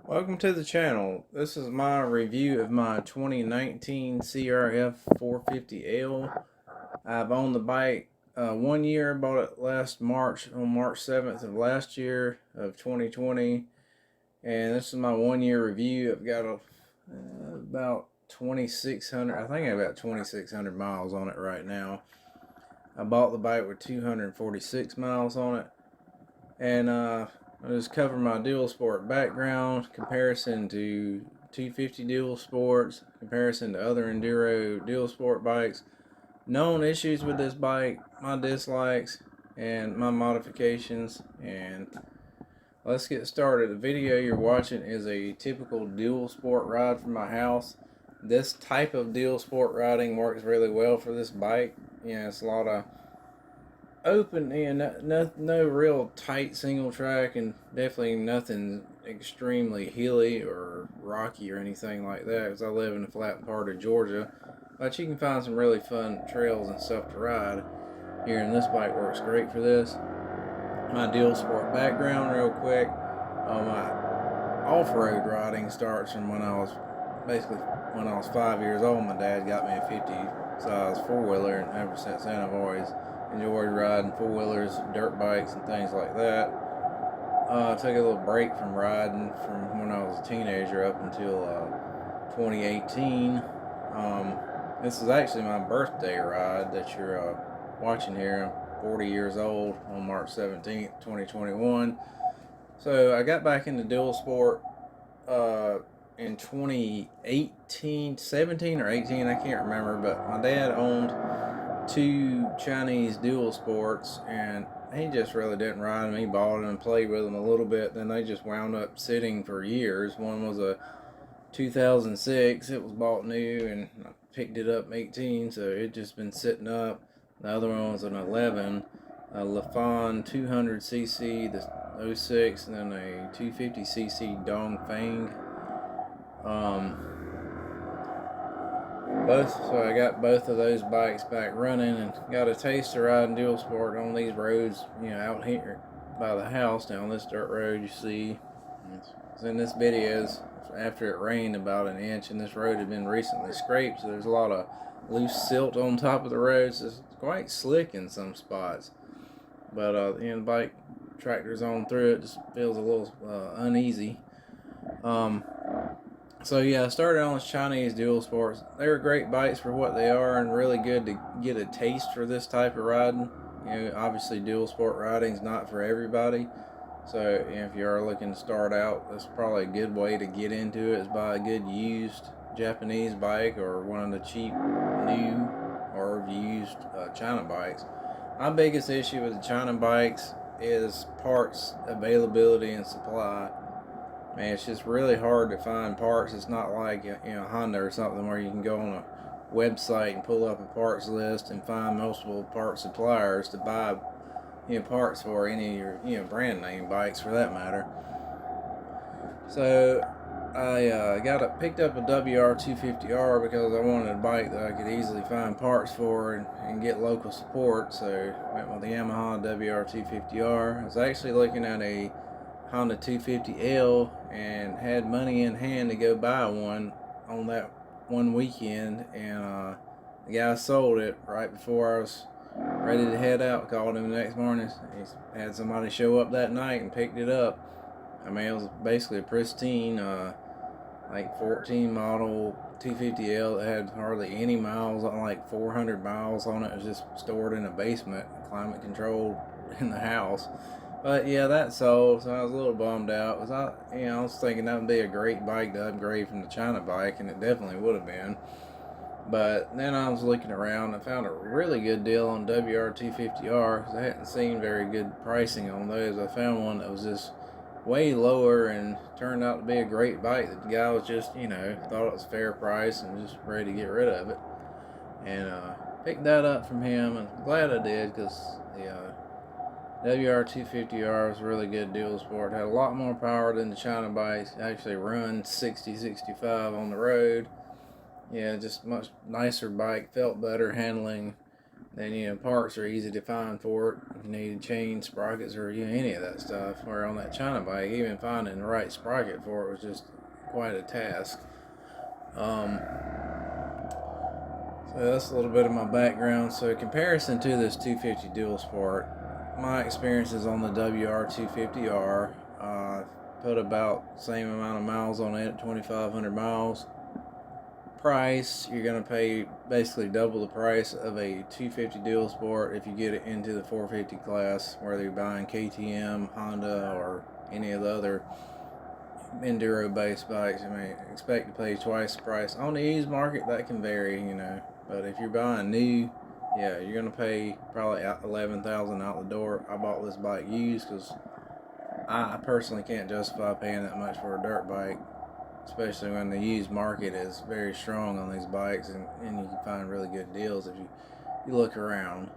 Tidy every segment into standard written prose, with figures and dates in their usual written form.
Welcome to the channel. This is my review of my 2019 CRF450L. I've owned the bike 1 year, bought it last March, on March 7th of last year of 2020. And this is my 1 year review. I've got about 2,600, I think I've got 2,600 miles on it right now. I bought the bike with 246 miles on it. And I just cover my dual sport background, comparison to 250 dual sports, comparison to other enduro dual sport bikes, known issues with this bike, my dislikes, and my modifications. And let's get started. The video you're watching is a typical dual sport ride from my house. This type of dual sport riding works really well for this bike. It's a lot of open and no real tight single track, and definitely nothing extremely hilly or rocky or anything like that, because I live in a flat part of Georgia. But you can find some really fun trails and stuff to ride here, and this bike works great for this. My dual sport background real quick. My off-road riding starts from when I was 5 years old. My dad got me a 50 size four-wheeler, and ever since then I've always enjoyed riding four-wheelers, dirt bikes, and things like that. I took a little break from riding from when I was a teenager up until 2018. This is actually my birthday ride that you're watching here. I'm 40 years old on March 17th, 2021. So I got back into dual sport in 2018, 17 or 18, I can't remember, but my dad owned two Chinese dual sports, and he just really didn't ride them. He bought them and played with them a little bit, then they just wound up sitting for years. One was a 2006, it was bought new, and I picked it up 18, so it just been sitting up. The other one was an 11, a Lafon 200cc, the 06, and then a 250cc Dongfeng. So I got both of those bikes back running, and got a taste of riding dual sport on these roads, out here by the house, down this dirt road you see. It's in this video after it rained about an inch, and this road had been recently scraped, so there's a lot of loose silt on top of the roads. It's quite slick in some spots, but the bike tractors on through it, just feels a little uneasy. So yeah, I started on this Chinese dual sports. They were great bikes for what they are, and really good to get a taste for this type of riding. Obviously dual sport riding is not for everybody. So if you are looking to start out, that's probably a good way to get into it, is buy a good used Japanese bike or one of the cheap new or used China bikes. My biggest issue with the China bikes is parts availability and supply. Man, it's just really hard to find parts. It's not like Honda or something where you can go on a website and pull up a parts list and find multiple part suppliers to buy parts for any of your brand name bikes, for that matter. So I picked up a WR250R because I wanted a bike that I could easily find parts for and get local support. So I went with the Yamaha WR250R. I was actually looking at a Honda 250L and had money in hand to go buy one on that one weekend, and the guy sold it right before I was ready to head out. Called him the next morning. He had somebody show up that night and picked it up. I mean, it was basically a pristine like 14 model 250L that had hardly any miles, on like 400 miles on it. It was just stored in a basement, climate controlled in the house. But yeah, that sold, so I was a little bummed out. I was thinking that would be a great bike to upgrade from the China bike, and it definitely would have been. But then I was looking around and found a really good deal on WR250R, because I hadn't seen very good pricing on those. I found one that was just way lower and turned out to be a great bike. The guy was just, thought it was fair price and just ready to get rid of it. And picked that up from him, and I'm glad I did, because the WR250R was a really good dual sport. It had a lot more power than the China bikes. It actually runs 60, 65 on the road. Yeah, just much nicer bike. Felt better handling Then, you know, parts are easy to find for it. If you need chain, sprockets, or, you know, any of that stuff. Where on that China bike, even finding the right sprocket for it was just quite a task. So that's a little bit of my background. So in comparison to this 250 Dual Sport, my experiences on the WR250R, put about the same amount of miles on it, 2,500 miles. Price, you're going to pay basically double the price of a 250 Dual Sport if you get it into the 450 class, whether you're buying KTM, Honda, or any of the other enduro based bikes. I mean, expect to pay twice the price. On the used market, that can vary, you know, but if you're buying new, yeah, you're going to pay probably $11,000 out the door. I bought this bike used because I personally can't justify paying that much for a dirt bike, especially when the used market is very strong on these bikes, and you can find really good deals if you look around.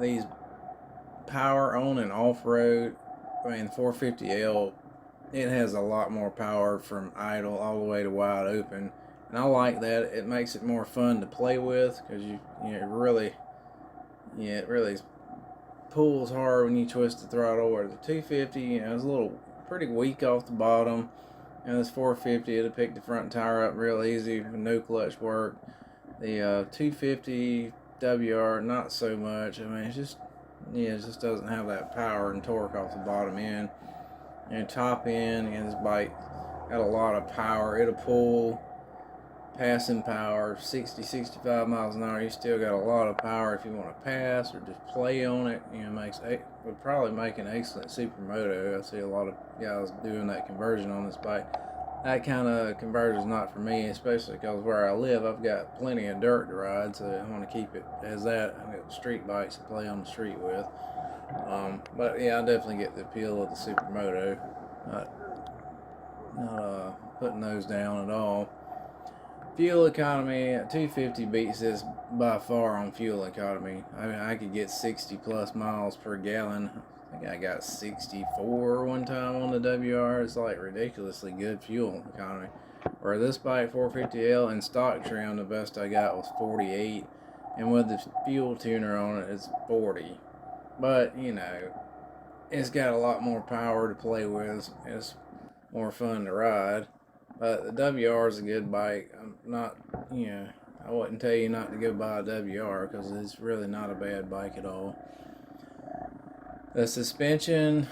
These power on and off-road, I mean, 450L, it has a lot more power from idle all the way to wide open, and I like that. It makes it more fun to play with because you know, it really pulls hard when you twist the throttle. Where the 250, you know, is a little pretty weak off the bottom, and this 450, it'll pick the front tire up real easy with no clutch work. The 250 WR, not so much. I mean, it just doesn't have that power and torque off the bottom end. And top end, and this bike got a lot of power. It'll pull passing power 60-65 miles an hour. You still got a lot of power if you want to pass or just play on it. You know, would probably make an excellent supermoto. I see a lot of guys doing that conversion on this bike. That kind of conversion is not for me, especially because where I live, I've got plenty of dirt to ride, so I want to keep it as that. I've got street bikes to play on the street with. But yeah, I definitely get the appeal of the supermoto. Not putting those down at all. Fuel economy, 250 beats this by far on fuel economy. I mean, I could get 60 plus miles per gallon. I think I got 64 one time on the WR. It's like ridiculously good fuel economy. Where this bike, 450L, in stock trim, the best I got was 48. And with the fuel tuner on it, it's 40. But, you know, it's got a lot more power to play with. It's more fun to ride. But the WR is a good bike. I'm not, you know, I wouldn't tell you not to go buy a WR because it's really not a bad bike at all. The suspension,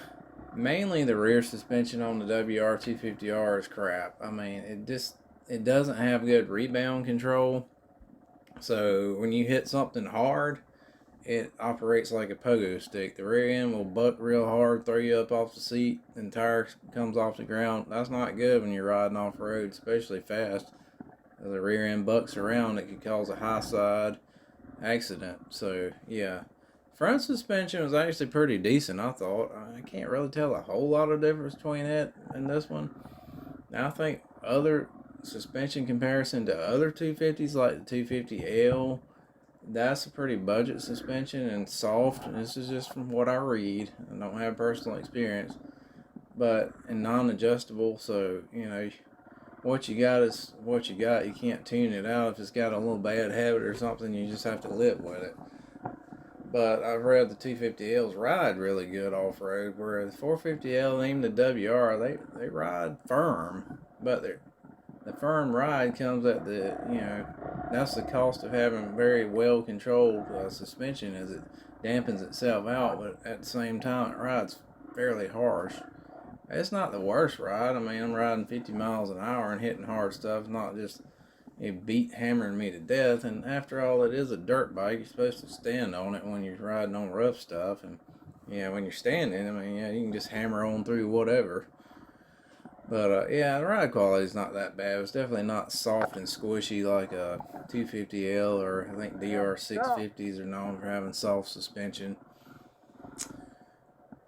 mainly the rear suspension on the WR250R is crap. I mean, it doesn't have good rebound control. So when you hit something hard, it operates like a pogo stick. The rear end will buck real hard, throw you up off the seat, and tire comes off the ground. That's not good when you're riding off road, especially fast. If the rear end bucks around, it could cause a high side accident. So yeah, front suspension was actually pretty decent, I thought. I can't really tell a whole lot of difference between it and this one. Now I think other suspension comparison to other 250s like the 250L, that's a pretty budget suspension and soft. And this is just from what I read. I don't have personal experience, but and non-adjustable. So you know, what you got is what you got. You can't tune it out. If it's got a little bad habit or something, you just have to live with it. But I've read the 250Ls ride really good off-road, whereas the 450L and even the WR, they ride firm, but the firm ride comes at the, you know, that's the cost of having very well controlled suspension, as it dampens itself out, but at the same time it rides fairly harsh. It's not the worst ride. I mean, I'm riding 50 miles an hour and hitting hard stuff, not just hammering me to death. And after all, it is a dirt bike. You're supposed to stand on it when you're riding on rough stuff, and when you're standing, I mean, you can just hammer on through whatever. But yeah, the ride quality is not that bad. It's definitely not soft and squishy like a 250L, or I think DR650s are known for having soft suspension.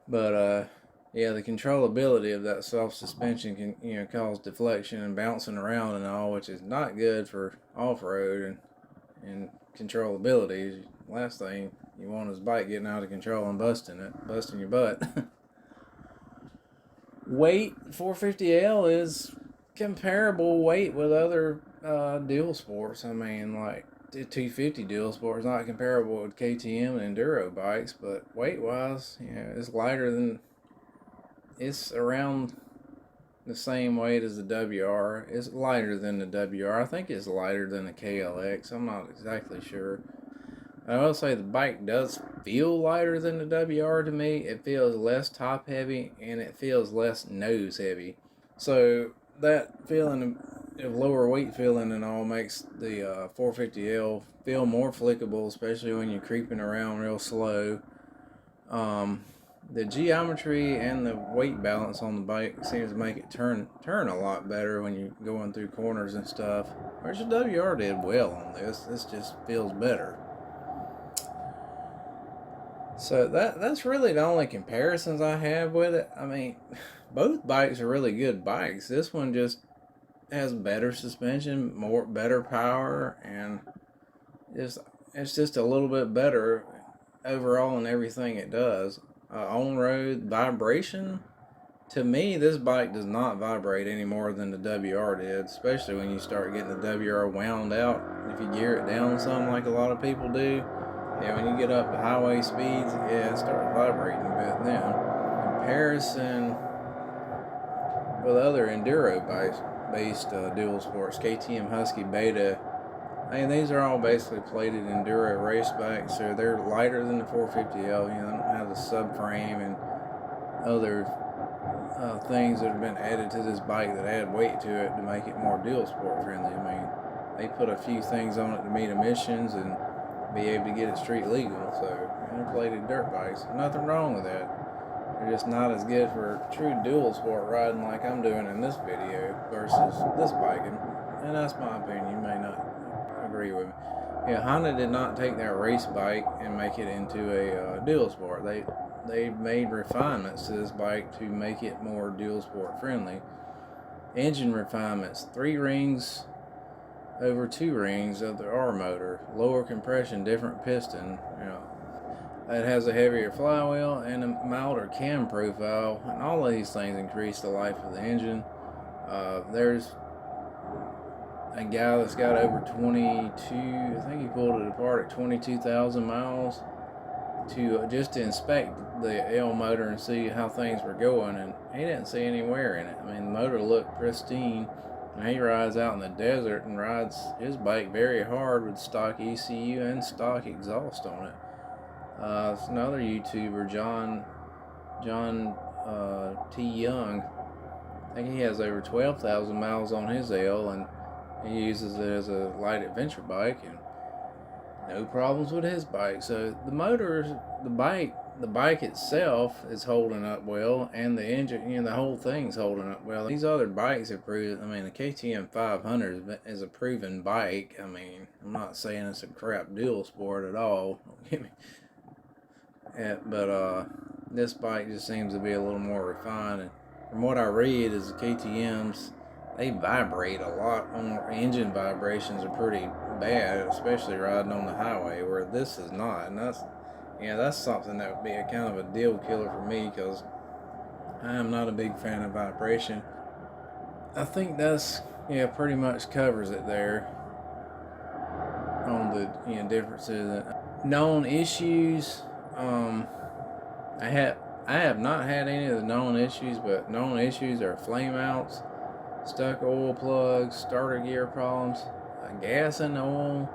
But yeah, the controllability of that soft suspension can cause deflection and bouncing around and all, which is not good for off-road and controllability. Last thing you want is bike getting out of control and busting your butt. Weight, 450L is comparable weight with other dual sports. I mean, like 250 dual sport is not comparable with KTM and enduro bikes, but weight wise, it's lighter than, it's around the same weight as the WR. It's lighter than the WR. I think it's lighter than the KLX. I'm not exactly sure. I will say the bike does feel lighter than the WR to me. It feels less top heavy and it feels less nose heavy. So that feeling of lower weight feeling and all makes the 450L feel more flickable, especially when you're creeping around real slow. The geometry and the weight balance on the bike seems to make it turn a lot better when you're going through corners and stuff. Whereas the WR did well on this. This just feels better. So that's really the only comparisons I have with it. I mean, both bikes are really good bikes. This one just has better suspension, better power, and it's just a little bit better overall in everything it does. On-road vibration, to me, this bike does not vibrate any more than the WR did, especially when you start getting the WR wound out. If you gear it down some like a lot of people do, when you get up to highway speeds, it starts vibrating a bit then. Comparison with other enduro-based dual sports, KTM Husky Beta, I mean, these are all basically plated enduro race bikes, so they're lighter than the 450L. They don't have the subframe and other things that have been added to this bike that add weight to it to make it more dual sport friendly. I mean, they put a few things on it to meet emissions and be able to get it street legal. So, they're plated dirt bikes. Nothing wrong with that. They're just not as good for true dual sport riding like I'm doing in this video versus this bike. And that's my opinion. You may not agree with me. Honda did not take their race bike and make it into a dual sport. They made refinements to this bike to make it more dual sport friendly. Engine refinements: 3 rings over 2 rings of the R motor, lower compression, different piston. It has a heavier flywheel and a milder cam profile, and all of these things increase the life of the engine. There's a guy that's got over 22, I think he pulled it apart at 22,000 miles to inspect the L motor and see how things were going, and he didn't see any wear in it. I mean, the motor looked pristine, and he rides out in the desert and rides his bike very hard with stock ECU and stock exhaust on it. It's another YouTuber, John T. Young. I think he has over 12,000 miles on his L, and he uses it as a light adventure bike, and no problems with his bike. So the bike itself is holding up well, and the engine, the whole thing's holding up well. These other bikes have proved. I mean, the KTM 500 is a proven bike. I mean, I'm not saying it's a crap dual sport at all. Don't get me. But this bike just seems to be a little more refined. And from what I read, is the KTM's, they vibrate a lot. Engine vibrations are pretty bad, especially riding on the highway, where this is not. And that's something that would be a kind of a deal killer for me, because I am not a big fan of vibration. I think that's pretty much covers it there on the differences. Known issues. I have not had any of the known issues, but known issues are flame outs, stuck oil plugs, starter gear problems, gas in the oil,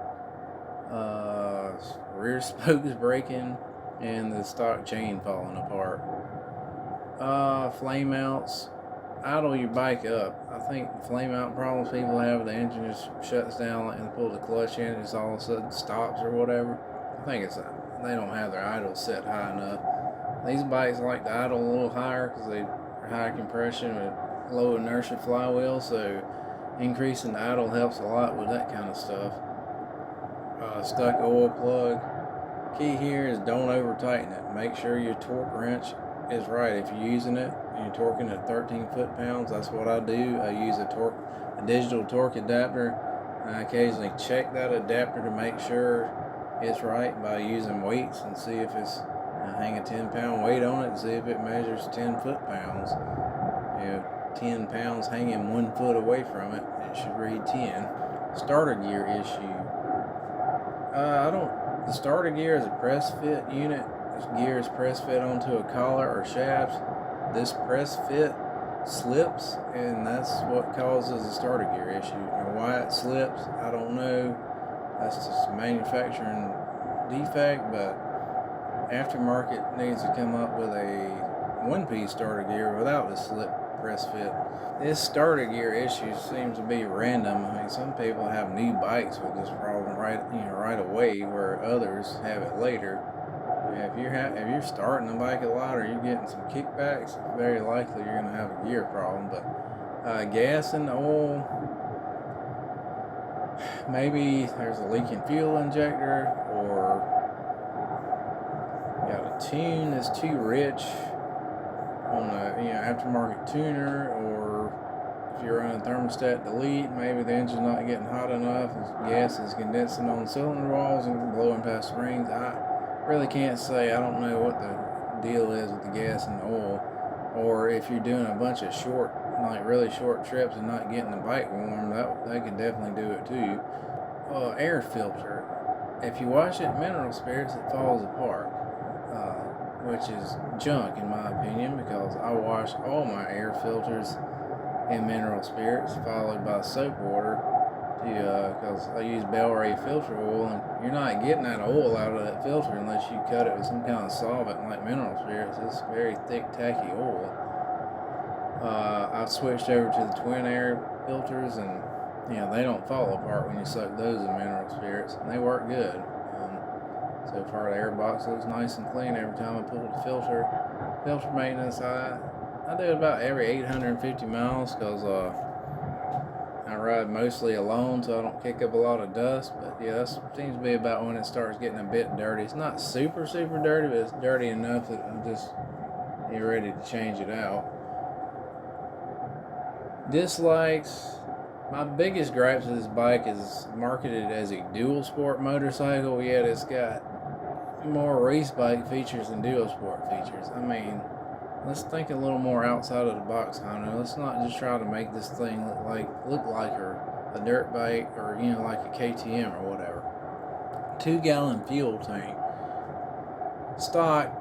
rear spokes breaking, and the stock chain falling apart. Flame outs, idle your bike up. I think the flame out problems people have, the engine just shuts down and pull the clutch in, it just all of a sudden stops or whatever. I think it's they don't have their idle set high enough. These bikes like to idle a little higher because they're high compression with low inertia flywheel, so increasing the idle helps a lot with that kind of stuff. Stuck oil plug. Key here is don't over tighten it. Make sure your torque wrench is right. If you're using it and you're torquing at 13 foot-pounds, that's what I do. I use a digital torque adapter. I occasionally check that adapter to make sure it's right by using weights and see if it's, hang a 10-pound weight on it and see if it measures 10 foot-pounds. 10 pounds hanging 1 foot away from it, it should read 10. Starter gear issue. The starter gear is a press fit unit. This gear is press fit onto a collar or shaft. This press fit slips, and that's what causes the starter gear issue. Now, why it slips, I don't know. That's just a manufacturing defect, but aftermarket needs to come up with a one-piece starter gear without the slip press fit. This starter gear issue seems to be random. I mean, some people have new bikes with this problem right away, where others have it later. If you're starting the bike a lot or you're getting some kickbacks, very likely you're going to have a gear problem. But gas and oil, maybe there's a leaking fuel injector, or you got a tune that's too rich on a aftermarket tuner, or if you're running thermostat delete, maybe the engine's not getting hot enough, gas is condensing on the cylinder walls and blowing past the rings. I really can't say. I don't know what the deal is with the gas and the oil, or if you're doing a bunch of really short trips and not getting the bike warm, that could definitely do it too. Air filter. If you wash it in mineral spirits, it falls apart, which is junk in my opinion, because I wash all my air filters in mineral spirits followed by soap water, because I use Bel-Ray filter oil, and you're not getting that oil out of that filter unless you cut it with some kind of solvent like mineral spirits. It's very thick, tacky oil. I've switched over to the twin air filters, and they don't fall apart when you suck those in mineral spirits, and they work good. So far the air box looks nice and clean every time I pull the filter. Filter maintenance, I do it about every 850 miles, because I ride mostly alone, so I don't kick up a lot of dust. But yeah, that seems to be about when it starts getting a bit dirty. It's not super dirty, but it's dirty enough that I'm just ready to change it out. Dislikes. My biggest gripes with this bike is marketed as a dual sport motorcycle, yet it's got more race bike features than dual sport features. I mean, let's think a little more outside of the box, Honda. Let's not just try to make this thing look like a dirt bike, or like a KTM or whatever. 2-gallon fuel tank. Stock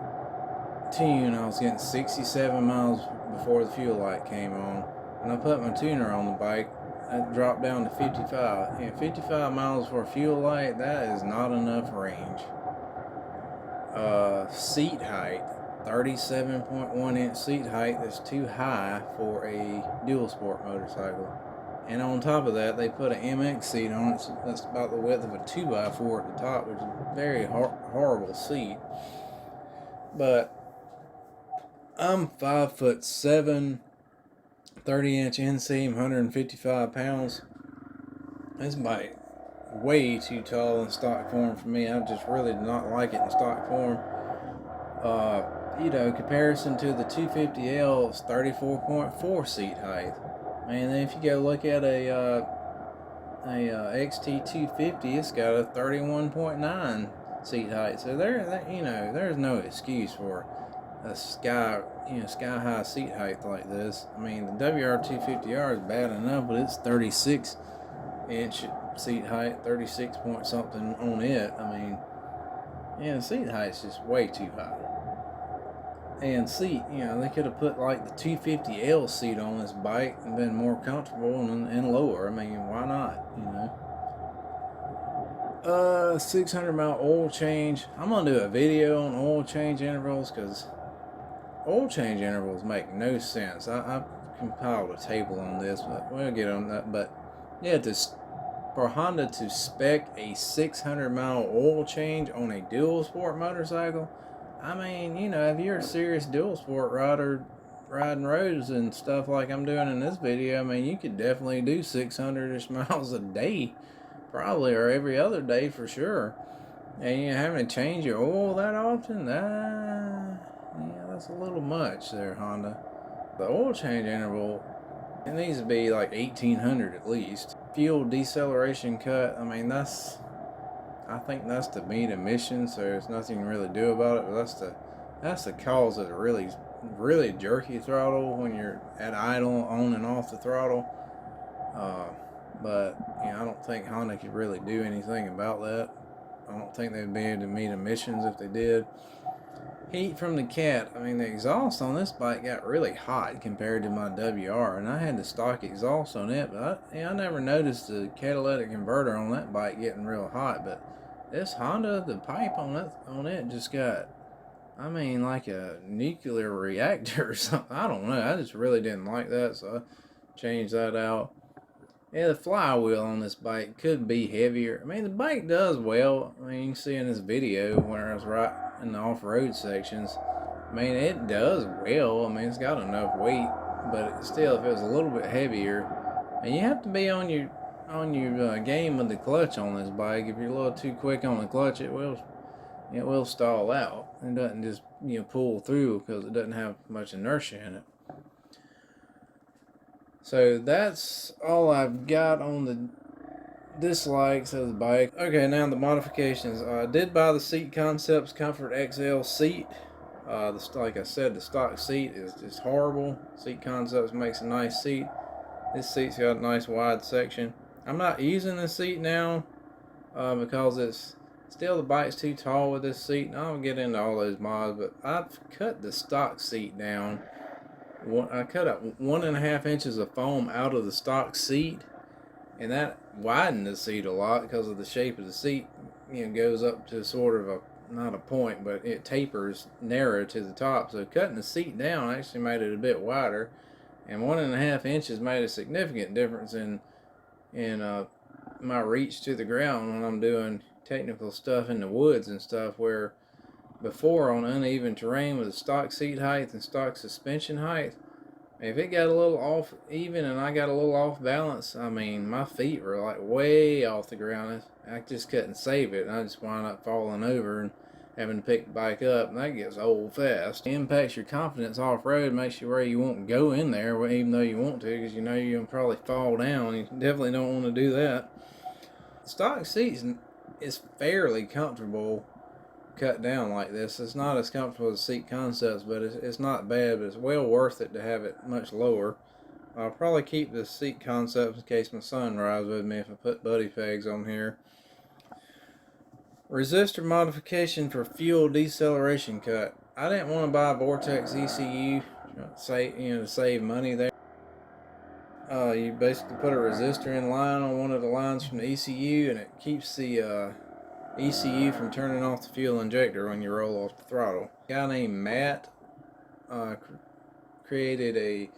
tune, I was getting 67 miles before the fuel light came on. When I put my tuner on the bike, it dropped down to 55. 55 miles for a fuel light, that is not enough range. Seat height, 37.1 inch seat height. That's too high for a dual sport motorcycle. And on top of that, they put an MX seat on it. That's about the width of a 2x4 at the top, which is a very horrible seat. But I'm 5'7", 30-inch inseam, 155 pounds. This bike way too tall in stock form for me. I just really do not like it in stock form. Comparison to the 250L, it's 34.4 seat height. And then if you go look at a XT250, it's got a 31.9 seat height. So there's no excuse for a sky high seat height like this. I mean, the WR250R is bad enough, but it's 36-inch seat height, 36 point something on it. I mean, the seat height's just way too high. And seat, they could have put like the 250L seat on this bike and been more comfortable and lower. I mean, why not? 600 mile oil change. I'm gonna do a video on oil change intervals, because oil change intervals make no sense. I've compiled a table on this, but we'll get on that. But yeah, for Honda to spec a 600 mile oil change on a dual sport motorcycle, I mean, if you're a serious dual sport rider, riding roads and stuff like I'm doing in this video, I mean, you could definitely do 600-ish miles a day, probably, or every other day for sure. And you're having to change your oil that often? That's a little much there, Honda. The oil change interval, it needs to be like 1800 at least. Fuel deceleration cut, I mean, I think that's the mean emission, so there's nothing to really do about it. But that's the cause of the really jerky throttle when you're at idle, on and off the throttle. But I don't think Honda could really do anything about that. I don't think they'd be able to meet emissions if they did. Heat from the cat. I mean, the exhaust on this bike got really hot compared to my WR, and I had the stock exhaust on it, but I never noticed the catalytic converter on that bike getting real hot. But this Honda, the pipe on it just got, I mean, like a nuclear reactor or something. I don't know. I just really didn't like that, so I changed that out. Yeah, the flywheel on this bike could be heavier. I mean, the bike does well. I mean, you can see in this video where I was right in the off-road sections. I mean, it does well. I mean, it's got enough weight, but still, if it was a little bit heavier, and you have to be on your game with the clutch on this bike. If you're a little too quick on the clutch, it will stall out. It doesn't just pull through because it doesn't have much inertia in it. So that's all I've got on the dislikes of the bike. Okay, now the modifications. I did buy the Seat Concepts Comfort XL seat. Like I said, the stock seat is just horrible. Seat Concepts makes a nice seat. This seat's got a nice wide section. I'm not using this seat now because it's still, the bike's too tall with this seat. And I don't get into all those mods, but I've cut the stock seat down. I cut up 1.5 inches of foam out of the stock seat, and that widened the seat a lot because of the shape of the seat. Goes up to sort of not a point, but it tapers narrow to the top. So cutting the seat down actually made it a bit wider, and 1.5 inches made a significant difference in my reach to the ground when I'm doing technical stuff in the woods and stuff, where before on uneven terrain with the stock seat height and stock suspension height, if it got a little off even and I got a little off balance, I mean, my feet were like way off the ground. I just couldn't save it, and I just wound up falling over and having to pick the bike up, and that gets old fast. It impacts your confidence off-road, makes you where you won't go in there even though you want to, because you'll probably fall down. You definitely don't want to do that. The stock seat is fairly comfortable cut down like this. It's not as comfortable as Seat Concepts, but it's not bad, but it's well worth it to have it much lower. I'll probably keep the Seat Concepts in case my son rides with me if I put buddy pegs on here. Resistor modification for fuel deceleration cut. I didn't want to buy a Vortex ECU to save money there. You basically put a resistor in line on one of the lines from the ECU, and it keeps the ECU from turning off the fuel injector when you roll off the throttle. A guy named Matt created a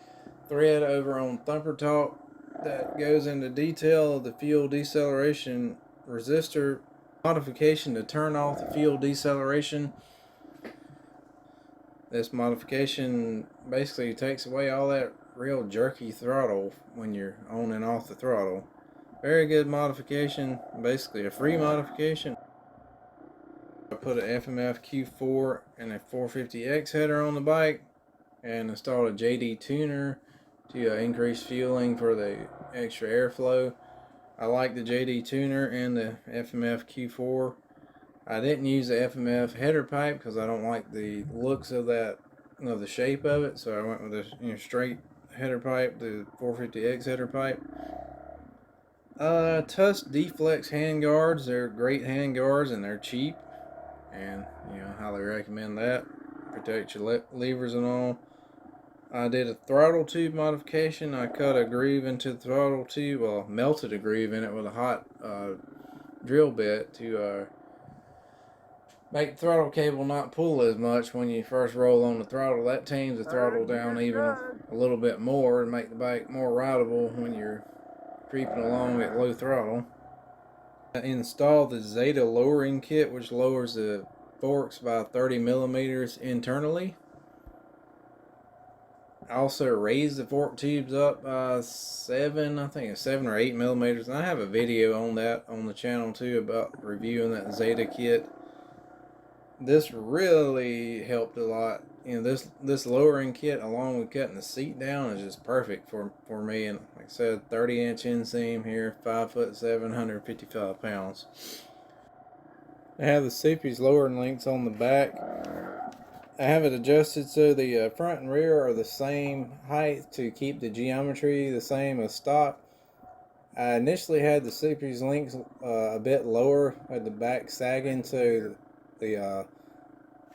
thread over on Thumper Talk that goes into detail of the fuel deceleration resistor modification to turn off the fuel deceleration. This modification basically takes away all that real jerky throttle when you're on and off the throttle. Very good modification, basically a free modification. I put an FMF Q4 and a 450X header on the bike and installed a JD tuner to increase fueling for the extra airflow. I like the JD tuner and the FMF Q4. I didn't use the FMF header pipe because I don't like the looks of that, the shape of it, so I went with a straight header pipe, the 450X header pipe. Tusk D-Flex hand guards. They're great hand guards and they're cheap, and highly recommend that. Protect your levers and all. I did a throttle tube modification. I cut a groove into the throttle tube, well, melted a groove in it with a hot drill bit to make the throttle cable not pull as much when you first roll on the throttle. That tames the throttle down even a little bit more and make the bike more rideable when you're creeping along at low throttle. I installed the Zeta lowering kit, which lowers the forks by 30 millimeters internally. I also raised the fork tubes up by 7 or 8 millimeters. And I have a video on that on the channel too about reviewing that Zeta kit. This really helped a lot. This lowering kit along with cutting the seat down is just perfect for me. And like I said, 30-inch inseam here, 5'7", 155 pounds. I have the Suppies lowering links on the back. I have it adjusted so the front and rear are the same height to keep the geometry the same as stock. I initially had the series links a bit lower at the back sagging, so the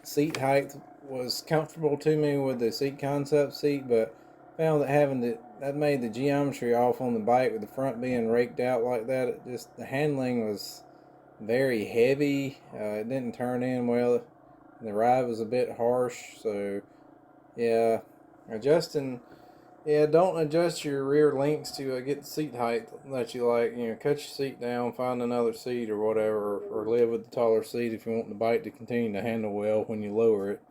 seat height was comfortable to me with the seat concept seat, but found that that made the geometry off on the bike with the front being raked out like that. It just, the handling was very heavy. It didn't turn in well. The ride was a bit harsh, so yeah, adjusting. Yeah, don't adjust your rear links to get the seat height that you like. You know, cut your seat down, find another seat or whatever, or live with the taller seat if you want the bike to continue to handle well when you lower it.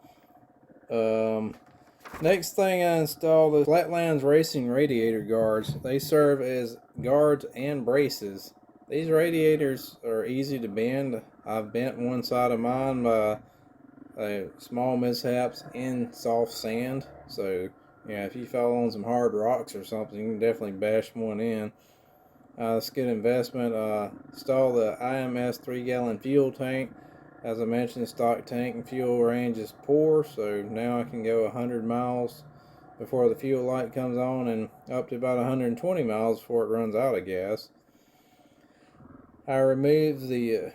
Next thing I installed is Flatlands Racing radiator guards. They serve as guards and braces. These radiators are easy to bend. I've bent one side of mine by small mishaps in soft sand. So, yeah, if you fall on some hard rocks or something, you can definitely bash one in. It's a good investment. Install the IMS 3-gallon fuel tank. As I mentioned, the stock tank and fuel range is poor, so now I can go 100 miles before the fuel light comes on and up to about 120 miles before it runs out of gas. I removed the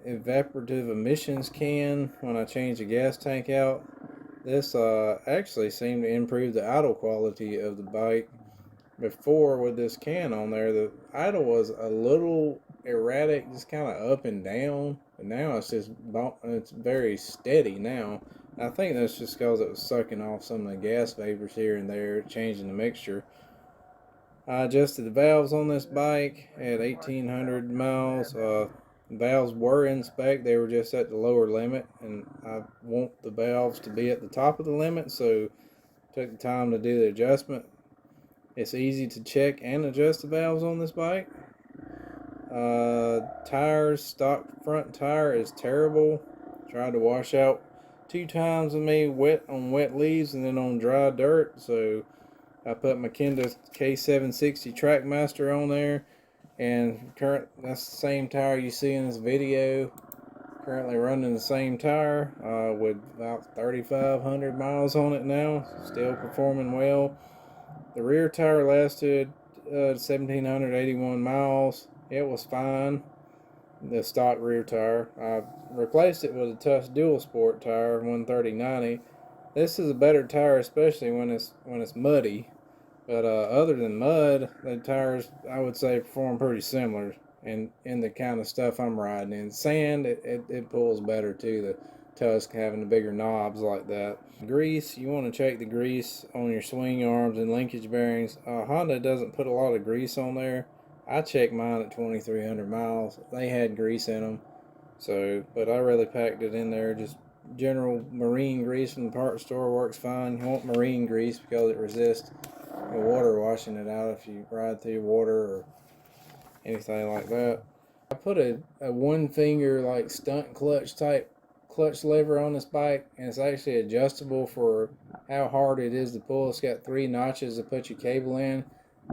evaporative emissions can when I changed the gas tank out. This actually seemed to improve the idle quality of the bike. Before, with this can on there, the idle was a little erratic, just kind of up and down, but now it's very steady now. I think that's just because it was sucking off some of the gas vapors here and there, changing the mixture. I adjusted the valves on this bike at 1,800 miles. Valves were in spec, they were just at the lower limit, and I want the valves to be at the top of the limit, so took the time to do the adjustment. It's easy to check and adjust the valves on this bike. Tires, stock front tire is terrible. Tried to wash out 2 times with me on wet leaves and then on dry dirt. So I put my Kenda K760 Trackmaster on there, and that's the same tire you see in this video. Currently running the same tire with about 3,500 miles on it now. Still performing well. The rear tire lasted 1,781 miles. It was fine. The stock rear tire. I replaced it with a Tusk Dual Sport tire, 130/90. This is a better tire, especially when it's muddy. But other than mud, the tires I would say perform pretty similar in the kind of stuff I'm riding in. Sand, it pulls better too. The Tusk having the bigger knobs like that. Grease, you want to check the grease on your swing arms and linkage bearings. Honda doesn't put a lot of grease on there. I checked mine at 2,300 miles. They had grease in them, but I really packed it in there. Just general marine grease from the parts store works fine. You want marine grease because it resists water washing it out if you ride through water or anything like that. I put a one finger like stunt clutch type clutch lever on this bike, and it's actually adjustable for how hard it is to pull. It's got 3 notches to put your cable in.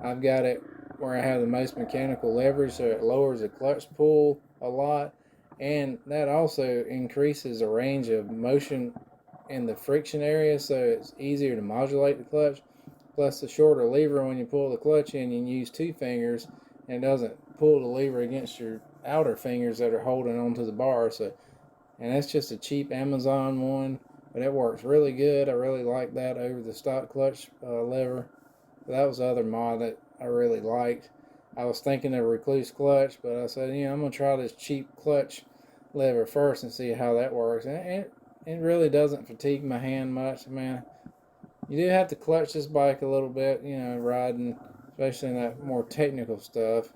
I've got it where I have the most mechanical leverage, so it lowers the clutch pull a lot, and that also increases the range of motion in the friction area, so it's easier to modulate the clutch. Plus the shorter lever, when you pull the clutch in, you can use 2 fingers, and it doesn't pull the lever against your outer fingers that are holding onto the bar. And that's just a cheap Amazon one, but it works really good. I really like that over the stock clutch lever. That was the other mod that I really liked. I was thinking of Recluse clutch, but I said, I'm going to try this cheap clutch lever first and see how that works. And it really doesn't fatigue my hand much. Man, you do have to clutch this bike a little bit, riding, especially in that more technical stuff.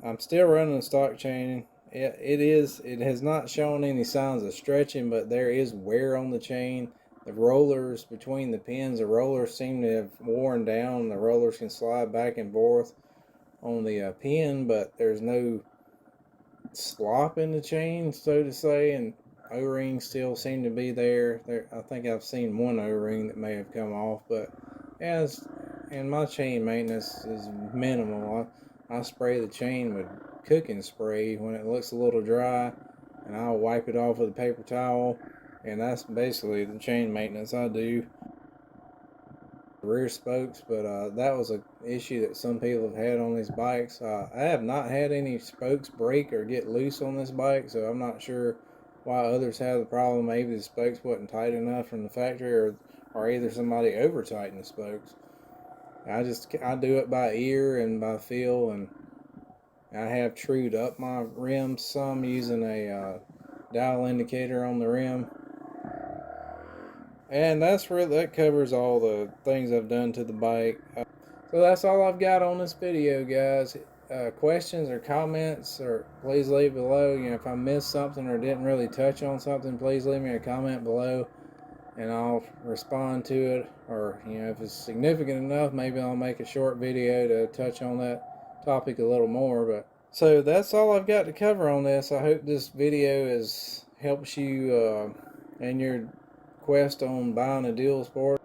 I'm still running the stock chain. It has not shown any signs of stretching, but there is wear on the chain. The rollers between the pins, the rollers seem to have worn down. The rollers can slide back and forth on the pin, but there's no slop in the chain, so to say, and O-rings still seem to be there. I think I've seen one O-ring that may have come off, but yeah, and my chain maintenance is minimal. I spray the chain with cooking spray when it looks a little dry, and I'll wipe it off with a paper towel, and that's basically the chain maintenance I do. rear spokes, but that was an issue that some people have had on these bikes. I have not had any spokes break or get loose on this bike, so I'm not sure why others have the problem. Maybe the spokes wasn't tight enough from the factory, or either somebody over tightened the spokes. I do it by ear and by feel, and I have trued up my rims some using a dial indicator on the rim. And that covers all the things I've done to the bike. So that's all I've got on this video, guys. Questions or comments, or please leave below. If I missed something or didn't really touch on something, please leave me a comment below, and I'll respond to it. Or if it's significant enough, maybe I'll make a short video to touch on that topic a little more. But so that's all I've got to cover on this. I hope this video helps you in your quest on buying a dual sport.